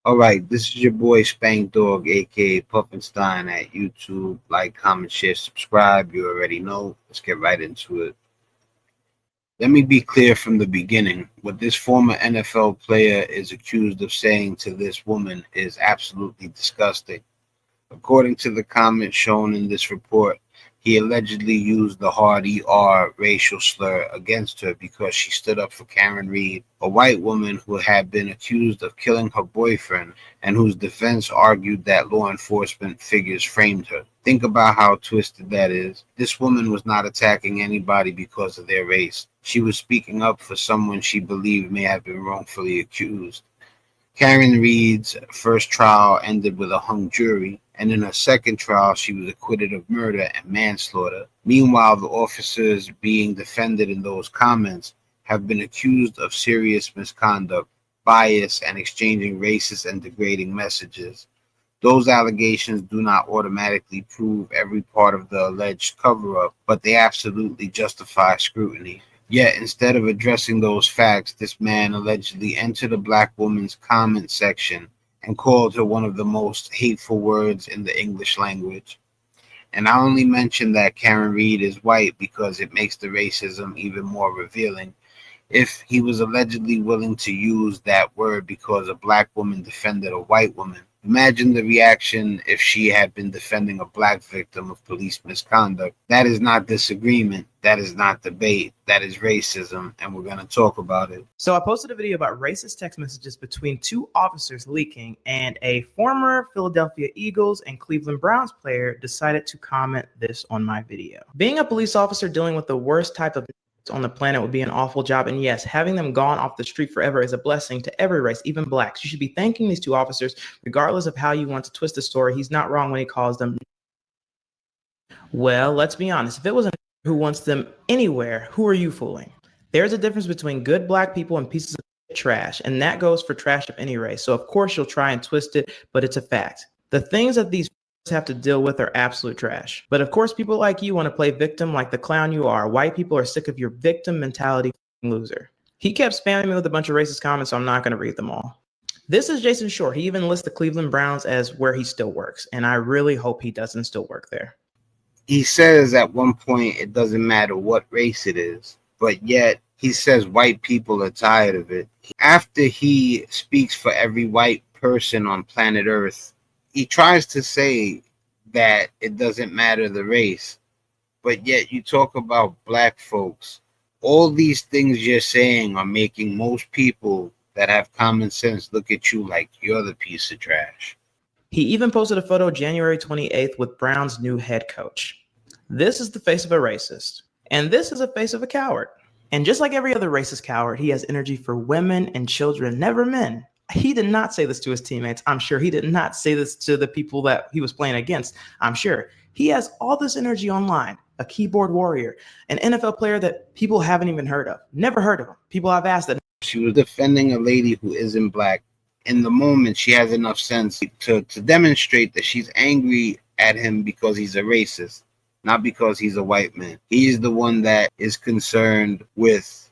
All right, this is your boy Spank Dog, aka Puffinstein at YouTube. Like, comment, share, subscribe. You already know. Let's get right into it. Let me be clear from the beginning. What this former NFL player is accused of saying to this woman is absolutely disgusting. According to the comments shown in this report, he allegedly used the hard ER racial slur against her because she stood up for Karen Reed, a white woman who had been accused of killing her boyfriend and whose defense argued that law enforcement figures framed her. Think about how twisted that is. This woman was not attacking anybody because of their race. She was speaking up for someone she believed may have been wrongfully accused. Karen Reed's first trial ended with a hung jury, and in her second trial, she was acquitted of murder and manslaughter. Meanwhile, the officers being defended in those comments have been accused of serious misconduct, bias, and exchanging racist and degrading messages. Those allegations do not automatically prove every part of the alleged cover up, but they absolutely justify scrutiny. Yet, instead of addressing those facts, this man allegedly entered a black woman's comment section and called her one of the most hateful words in the English language. And I only mention that Karen Reed is white because it makes the racism even more revealing. If he was allegedly willing to use that word because a black woman defended a white woman, imagine the reaction if she had been defending a black victim of police misconduct. That is not disagreement. That is not debate. That is racism, and we're going to talk about it. So I posted a video about racist text messages between two officers leaking, and a former Philadelphia Eagles and Cleveland Browns player decided to comment this on my video. Being a police officer dealing with the worst type of on the planet would be an awful job, and yes, having them gone off the street forever is a blessing to every race, even blacks. You should be thanking these two officers regardless of how you want to twist the story. He's not wrong when he calls them. Well, let's be honest, if it was a who wants them anywhere, who are you fooling? There's a difference between good black people and pieces of trash, and that goes for trash of any race. So of course you'll try and twist it, but it's a fact. The things that these have to deal with are absolute trash. But of course, people like you want to play victim like the clown you are. White people are sick of your victim mentality, loser. He kept spamming me with a bunch of racist comments, so I'm not going to read them all. This is Jason Short. He even lists the Cleveland Browns as where he still works, and I really hope he doesn't still work there. He says at one point it doesn't matter what race it is, but yet he says white people are tired of it. After he speaks for every white person on planet Earth, he tries to say that it doesn't matter the race, but yet you talk about black folks. All these things you're saying are making most people that have common sense look at you like you're the piece of trash. He even posted a photo January 28th with Brown's new head coach. This is the face of a racist, and this is the face of a coward. And just like every other racist coward, he has energy for women and children, never men. He did not say this to his teammates. I'm sure he did not say this to the people that he was playing against. I'm sure he has all this energy online, a keyboard warrior, an NFL player that people haven't even heard of, never heard of him. People I've asked that. She was defending a lady who isn't black. In the moment, she has enough sense to demonstrate that she's angry at him because he's a racist, not because he's a white man. He's the one that is concerned with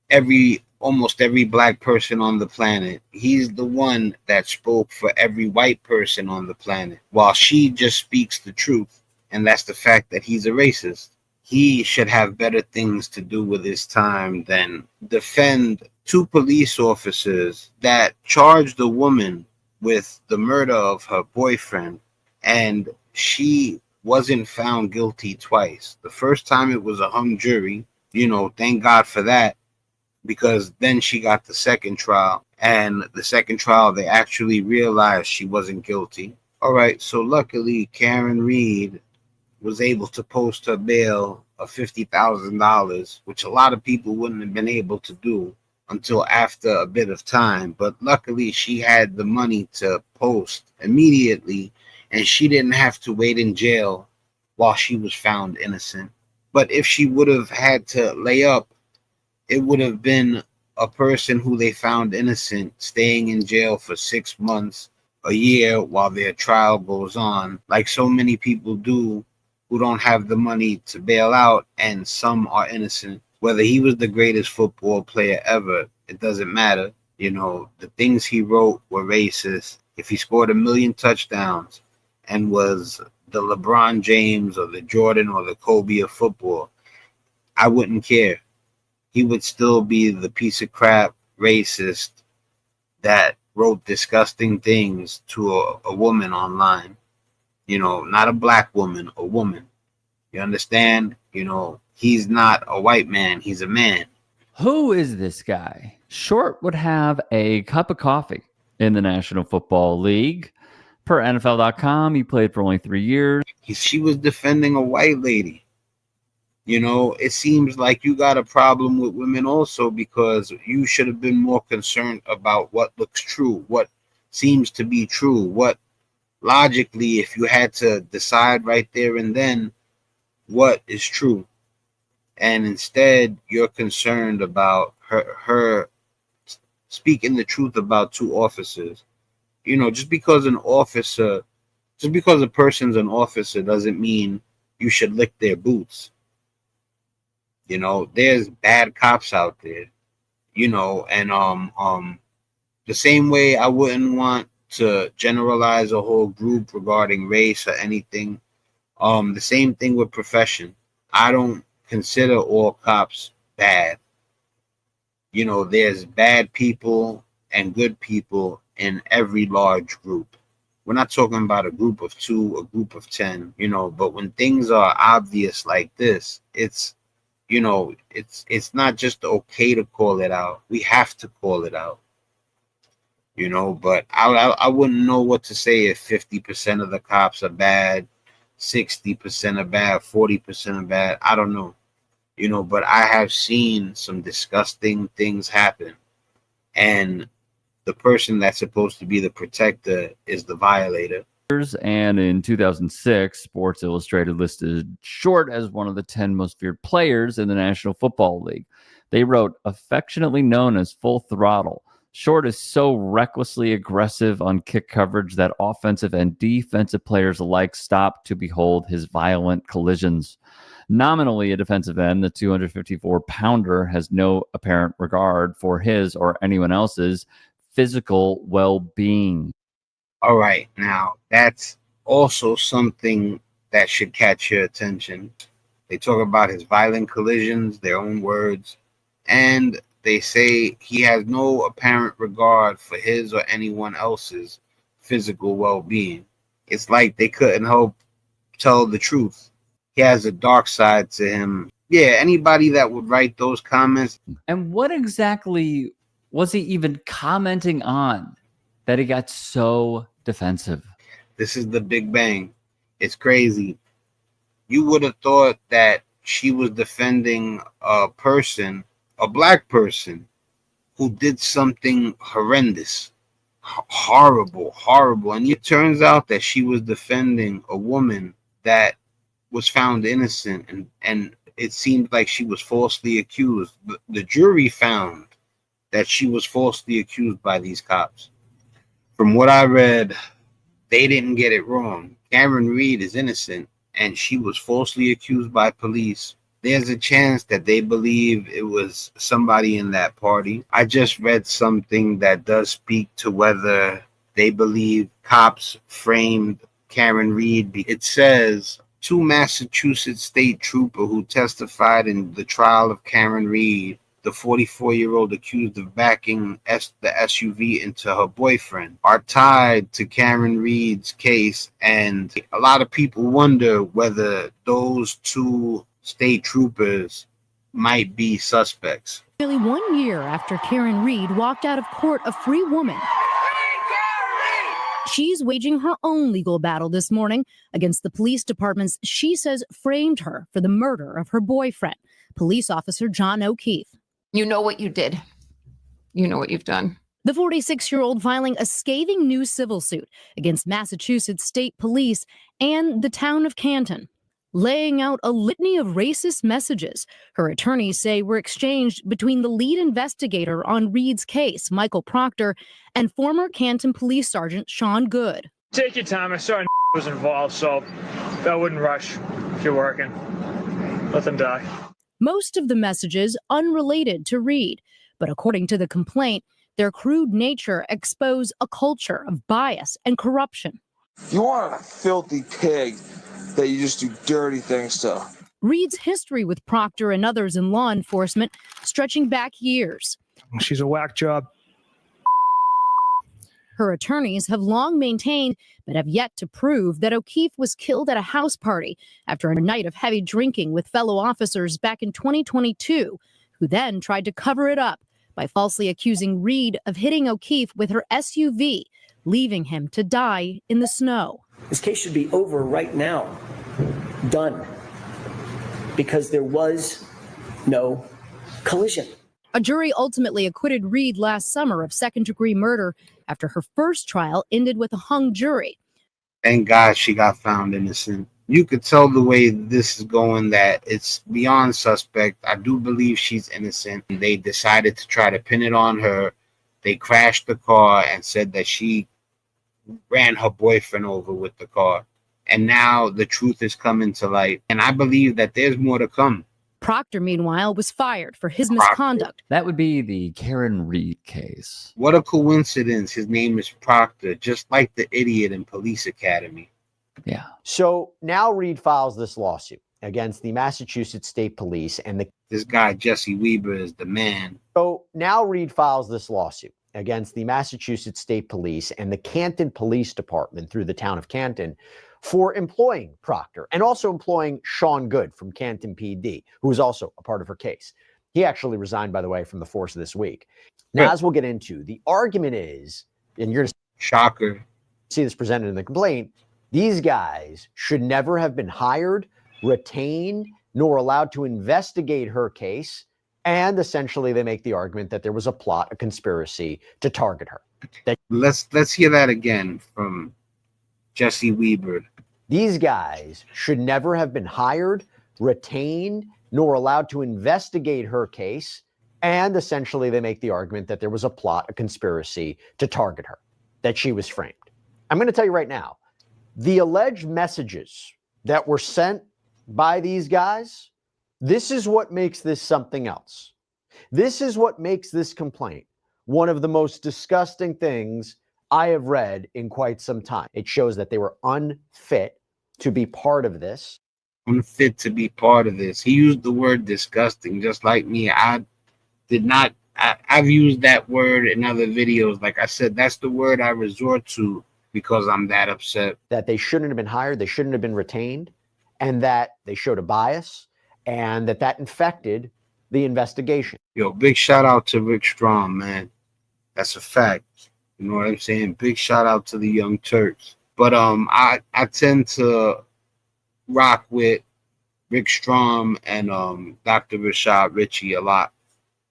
almost every black person on the planet. He's the one that spoke for every white person on the planet, while she just speaks the truth, and that's the fact that he's a racist. He should have better things to do with his time than defend two police officers that charged a woman with the murder of her boyfriend, and she wasn't found guilty twice. The first time it was a hung jury, thank God for that, because then she got the second trial, and the second trial they actually realized she wasn't guilty. All right, so luckily Karen Reed was able to post her bail of $50,000, which a lot of people wouldn't have been able to do until after a bit of time. But luckily she had the money to post immediately, and she didn't have to wait in jail while she was found innocent. But if she would have had to lay up, it would have been a person who they found innocent staying in jail for 6 months, a year, while their trial goes on, like so many people do who don't have the money to bail out, and some are innocent. Whether he was the greatest football player ever, it doesn't matter. The things he wrote were racist. if he scored 1 million touchdowns and was the LeBron James or the Jordan or the Kobe of football, I wouldn't care. He would still be the piece of crap racist that wrote disgusting things to a woman online. Not a black woman, a woman. You understand? He's not a white man, he's a man. Who is this guy? Short would have a cup of coffee in the National Football League. Per NFL.com, he played for only 3 years. She was defending a white lady. It seems like you got a problem with women also, because you should have been more concerned about what looks true, what seems to be true, what logically, if you had to decide right there and then what is true. And instead, you're concerned about her speaking the truth about two officers. Just because a person's an officer doesn't mean you should lick their boots. There's bad cops out there, and the same way I wouldn't want to generalize a whole group regarding race or anything. The same thing with profession. I don't consider all cops bad. There's bad people and good people in every large group. We're not talking about a group of 2, a group of 10, but when things are obvious like this, it's not just okay to call it out. We have to call it out. But I wouldn't know what to say if 50% of the cops are bad, 60% are bad, 40% are bad. I don't know. But I have seen some disgusting things happen. And the person that's supposed to be the protector is the violator. And in 2006, Sports Illustrated listed Short as one of the 10 most feared players in the National Football League. They wrote, affectionately known as Full Throttle, Short is so recklessly aggressive on kick coverage that offensive and defensive players alike stop to behold his violent collisions. Nominally a defensive end, the 254-pounder has no apparent regard for his or anyone else's physical well-being. All right, now that's also something that should catch your attention. They talk about his violent collisions, their own words, and they say he has no apparent regard for his or anyone else's physical well-being. It's like they couldn't help tell the truth. He has a dark side to him. Yeah, anybody that would write those comments. And what exactly was he even commenting on that he got so defensive? This is the Big Bang. It's crazy. You would have thought that she was defending a person, a black person, who did something horrendous, horrible. And it turns out that she was defending a woman that was found innocent, and it seemed like she was falsely accused. The jury found that she was falsely accused by these cops. From what I read, they didn't get it wrong. Karen Reed is innocent, and she was falsely accused by police. There's a chance that they believe it was somebody in that party. I just read something that does speak to whether they believe cops framed Karen Reed. It says, 2 Massachusetts state trooper who testified in the trial of Karen Reed, the 44-year-old accused of backing the SUV into her boyfriend, are tied to Karen Reed's case, and a lot of people wonder whether those 2 state troopers might be suspects. Nearly 1 year after Karen Reed walked out of court a free woman, she's waging her own legal battle this morning against the police departments she says framed her for the murder of her boyfriend, police officer John O'Keefe. You know what you did. You know what you've done. The 46-year-old filing a scathing new civil suit against Massachusetts State Police and the town of Canton, laying out a litany of racist messages her attorneys say were exchanged between the lead investigator on Reed's case, Michael Proctor, and former Canton Police Sergeant Sean Good. Take your time. I saw was involved, so I wouldn't rush if you're working. Let them die. Most of the messages unrelated to Reed, but according to the complaint, Their crude nature expose a culture of bias and corruption. You are a filthy pig that you just do dirty things to. Reed's history with Proctor and others in law enforcement stretching back years. She's a whack job. Her attorneys have long maintained, but have yet to prove, that O'Keefe was killed at a house party after a night of heavy drinking with fellow officers back in 2022, who then tried to cover it up by falsely accusing Reed of hitting O'Keefe with her SUV, leaving him to die in the snow. This case should be over right now. Done. Because there was no collision. A jury ultimately acquitted Reed last summer of second-degree murder after her first trial ended with a hung jury. Thank God she got found innocent. You could tell the way this is going that it's beyond suspect. I do believe she's innocent. They decided to try to pin it on her. They crashed the car and said that she ran her boyfriend over with the car. And now the truth is coming to light. And I believe that there's more to come. Proctor, meanwhile, was fired for his misconduct. That would be the Karen Reed case. What a coincidence. His name is Proctor, just like the idiot in Police Academy. Yeah. So now Reed files this lawsuit against the Massachusetts State Police and this guy, Jesse Weber, is the man. So now Reed files this lawsuit against the Massachusetts State Police and the Canton Police Department through the town of Canton for employing Proctor and also employing Sean Good from Canton PD, who was also a part of her case. He actually resigned, by the way, from the force this week. Now, as we'll get into, the argument is, and you're going to shocker, see this presented in the complaint, these guys should never have been hired, retained, nor allowed to investigate her case. And essentially, they make the argument that there was a plot, a conspiracy to target her. Let's hear that again from Jesse Weber. These guys should never have been hired, retained, nor allowed to investigate her case. And essentially, they make the argument that there was a plot, a conspiracy to target her, that she was framed. I'm going to tell you right now, the alleged messages that were sent by these guys, this is what makes this something else. This is what makes this complaint one of the most disgusting things I have read in quite some time. It shows that they were unfit to be part of this. Unfit to be part of this. He used the word disgusting, just like me. I've used that word in other videos. Like I said, that's the word I resort to because I'm that upset. That they shouldn't have been hired, they shouldn't have been retained, and that they showed a bias, and that infected the investigation. Yo, big shout out to Rick Strom, man. That's a fact. You know what I'm saying? Big shout out to the Young Turks. But I tend to rock with Rick Strom and Dr. Rashad Ritchie a lot.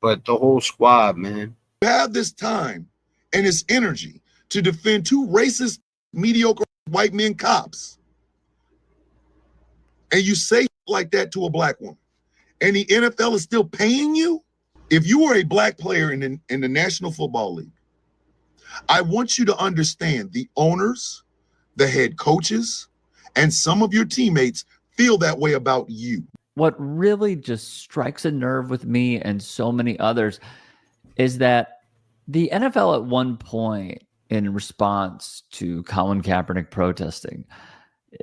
But the whole squad, man. You have this time and this energy to defend two racist, mediocre white men cops. And you say like that to a black woman. And the NFL is still paying you? If you were a black player in the National Football League, I want you to understand the owners, the head coaches, and some of your teammates feel that way about you. What really just strikes a nerve with me and so many others is that the NFL at one point, in response to Colin Kaepernick protesting,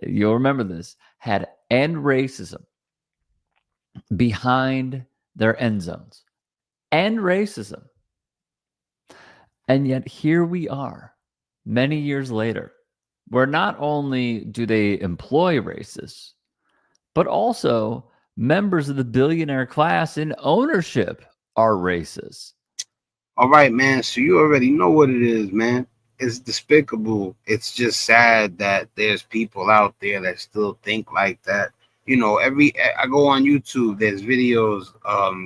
you'll remember this, had end racism behind their end zones. End racism. And yet here we are, many years later, where not only do they employ racists, but also members of the billionaire class in ownership are racist. All right, man. So you already know what it is, man. It's despicable. It's just sad that there's people out there that still think like that. You know, I go on YouTube, there's videos,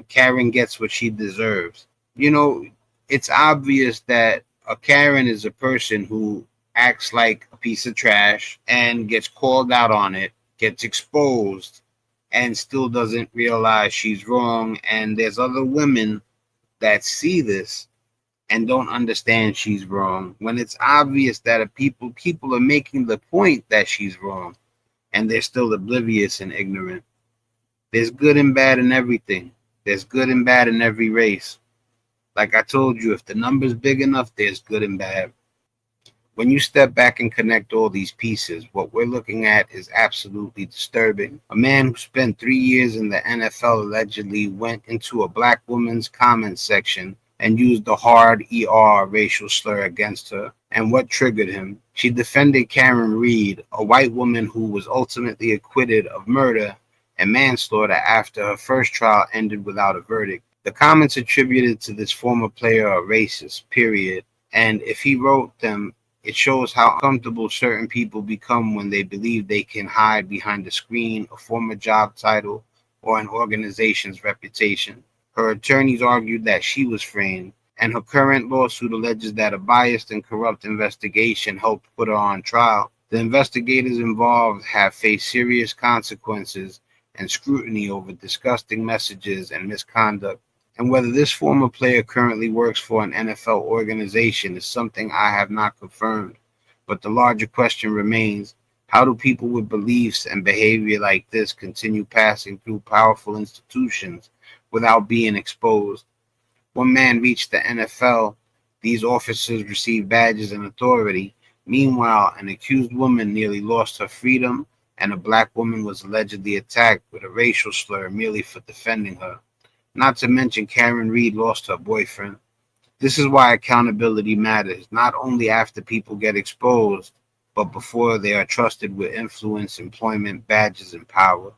Karen gets what she deserves. You know, it's obvious that a Karen is a person who acts like a piece of trash and gets called out on it, gets exposed, and still doesn't realize she's wrong. And there's other women that see this and don't understand she's wrong when it's obvious that people are making the point that she's wrong and they're still oblivious and ignorant. There's good and bad in everything. There's good and bad in every race. Like I told you, if the number's big enough, there's good and bad. When you step back and connect all these pieces, what we're looking at is absolutely disturbing. A man who spent 3 years in the NFL allegedly went into a black woman's comment section and used the hard ER racial slur against her. And what triggered him? She defended Karen Reed, a white woman who was ultimately acquitted of murder and manslaughter after her first trial ended without a verdict. The comments attributed to this former player are racist, period. And if he wrote them, it shows how comfortable certain people become when they believe they can hide behind a screen, a former job title, or an organization's reputation. Her attorneys argued that she was framed, and her current lawsuit alleges that a biased and corrupt investigation helped put her on trial. The investigators involved have faced serious consequences and scrutiny over disgusting messages and misconduct. And whether this former player currently works for an NFL organization is something I have not confirmed. But the larger question remains, how do people with beliefs and behavior like this continue passing through powerful institutions without being exposed? One man reached the NFL. These officers received badges and authority. Meanwhile, an accused woman nearly lost her freedom, and a black woman was allegedly attacked with a racial slur merely for defending her. Not to mention Karen Reed lost her boyfriend. This is why accountability matters, not only after people get exposed, but before they are trusted with influence, employment, badges, and power.